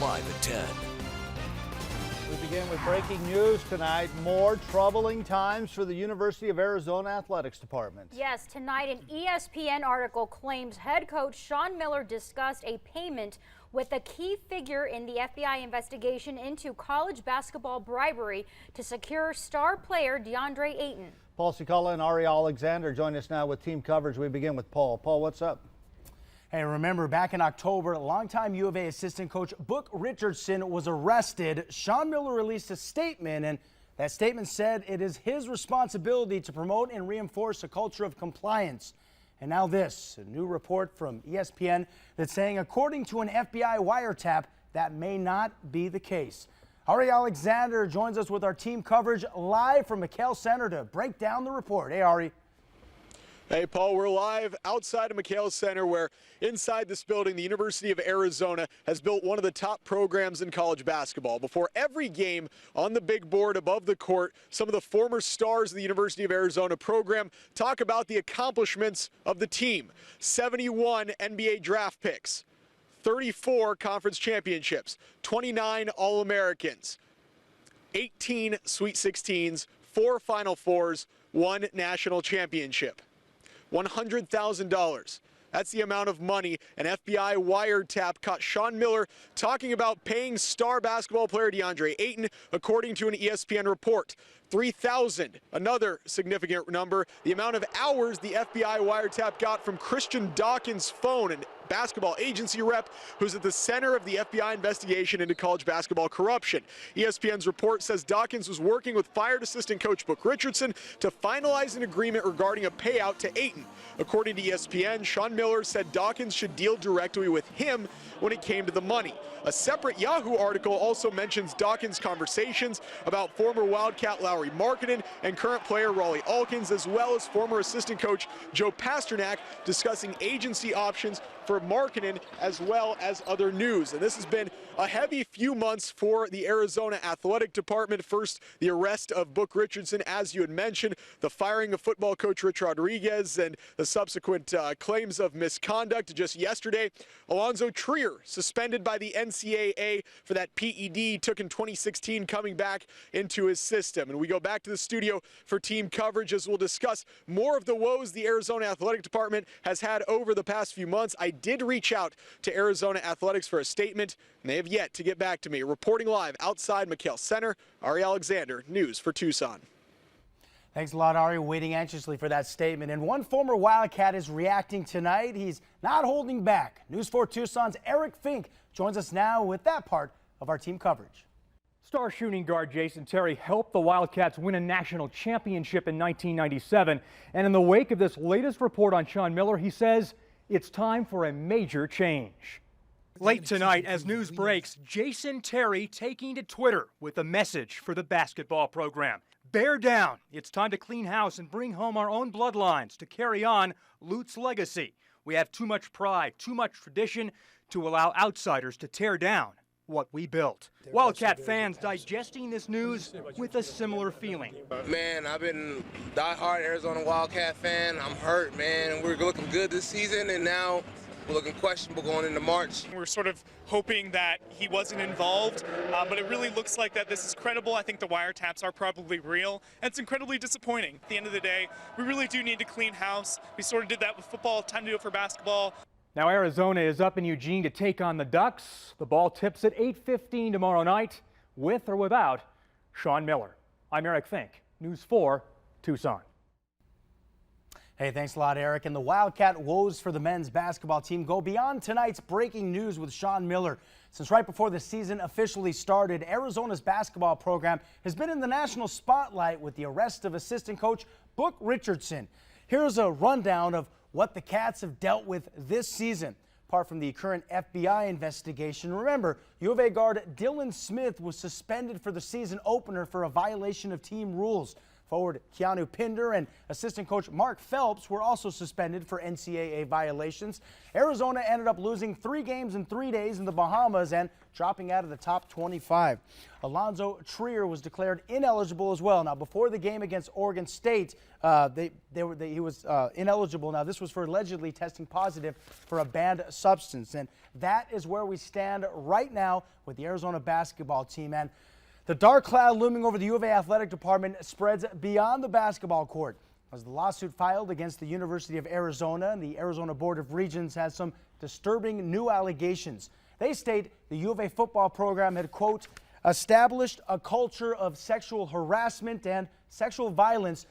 live at 10. We begin with breaking news tonight. More troubling times for the University of Arizona Athletics Department. Yes, tonight an ESPN article claims head coach Sean Miller discussed a payment with a key figure in the FBI investigation into college basketball bribery to secure star player Deandre Ayton. Paul Cicala and Ari Alexander join us now with team coverage. We begin with Paul. Paul, what's up? Hey, remember back in October, longtime U of A assistant coach Book Richardson was arrested. Sean Miller released a statement, and that statement said it is his responsibility to promote and reinforce a culture of compliance. And now this, a new report from ESPN that's saying, according to an FBI wiretap, that may not be the case. Ari Alexander joins us with our team coverage live from McHale Center to break down the report. Hey, Ari. Hey, Paul, we're live outside of McHale Center, where inside this building, the University of Arizona has built one of the top programs in college basketball. Before every game on the big board above the court, some of the former stars of the University of Arizona program talk about the accomplishments of the team. 71 NBA draft picks, 34 conference championships, 29 All-Americans, 18 Sweet 16s, 4 Final Fours, 1 national championship. $100,000. That's the amount of money an FBI wiretap caught Sean Miller talking about paying star basketball player Deandre Ayton, according to an ESPN report. 3,000, another significant number, the amount of hours the FBI wiretap got from Christian Dawkins' phone, an basketball agency rep who's at the center of the FBI investigation into college basketball corruption. ESPN's report says Dawkins was working with fired assistant coach Book Richardson to finalize an agreement regarding a payout to Ayton. According to ESPN, Sean Miller said Dawkins should deal directly with him when it came to the money. A separate Yahoo article also mentions Dawkins' conversations about former Wildcat Lowry Markkanen and current player Rawle Alkins, as well as former assistant coach Joe Pasternak, discussing agency options for Markkanen, as well as other news. And this has been a heavy few months for the Arizona Athletic Department. First, the arrest of Book Richardson, as you had mentioned, the firing of football coach Rich Rodriguez, and the subsequent claims of misconduct. Just yesterday, Alonzo Trier suspended by the NCAA for that PED he took in 2016, coming back into his system. And we go back to the studio for team coverage as we'll discuss more of the woes the Arizona Athletic Department has had over the past few months. I did reach out to Arizona Athletics for a statement, and they have yet to get back to me. Reporting live outside McHale Center, Ari Alexander, News for Tucson. Thanks a lot, Ari. Waiting anxiously for that statement. And one former Wildcat is reacting tonight. He's not holding back. News 4 Tucson's Eric Fink joins us now with that part of our team coverage. Star shooting guard Jason Terry helped the Wildcats win a national championship in 1997. And in the wake of this latest report on Sean Miller, he says it's time for a major change. Late tonight, as news breaks, Jason Terry taking to Twitter with a message for the basketball program. Bear down. It's time to clean house and bring home our own bloodlines to carry on Lute's legacy. We have too much pride, too much tradition to allow outsiders to tear down what we built. Wildcat fans digesting this news with a similar feeling. Man, I've been a diehard Arizona Wildcat fan. I'm hurt, man. We're looking good this season, and now we're looking questionable going into March. We're sort of hoping that he wasn't involved, but it really looks like that this is credible. I think the wiretaps are probably real, and it's incredibly disappointing. At the end of the day, we really do need to clean house. We sort of did that with football, time to do it for basketball. Now Arizona is up in Eugene to take on the Ducks. The ball tips at 8:15 tomorrow night, with or without Sean Miller. I'm Eric Fink, News 4, Tucson. Hey, thanks a lot, Eric. And the Wildcat woes for the men's basketball team go beyond tonight's breaking news with Sean Miller. Since right before the season officially started, Arizona's basketball program has been in the national spotlight with the arrest of assistant coach Book Richardson. Here's a rundown of what the Cats have dealt with this season. Apart from the current FBI investigation, remember, U of A guard Dylan Smith was suspended for the season opener for a violation of team rules. Forward Keanu Pinder and assistant coach Mark Phelps were also suspended for NCAA violations. Arizona ended up losing 3 games in 3 days in the Bahamas and dropping out of the top 25. Alonzo Trier was declared ineligible as well. Now, before the game against Oregon State, he was ineligible. Now, this was for allegedly testing positive for a banned substance. And that is where we stand right now with the Arizona basketball team. And the dark cloud looming over the U of A athletic department spreads beyond the basketball court. As the lawsuit filed against the University of Arizona, and the Arizona Board of Regents has some disturbing new allegations. They state the U of A football program had, quote, established a culture of sexual harassment and sexual violence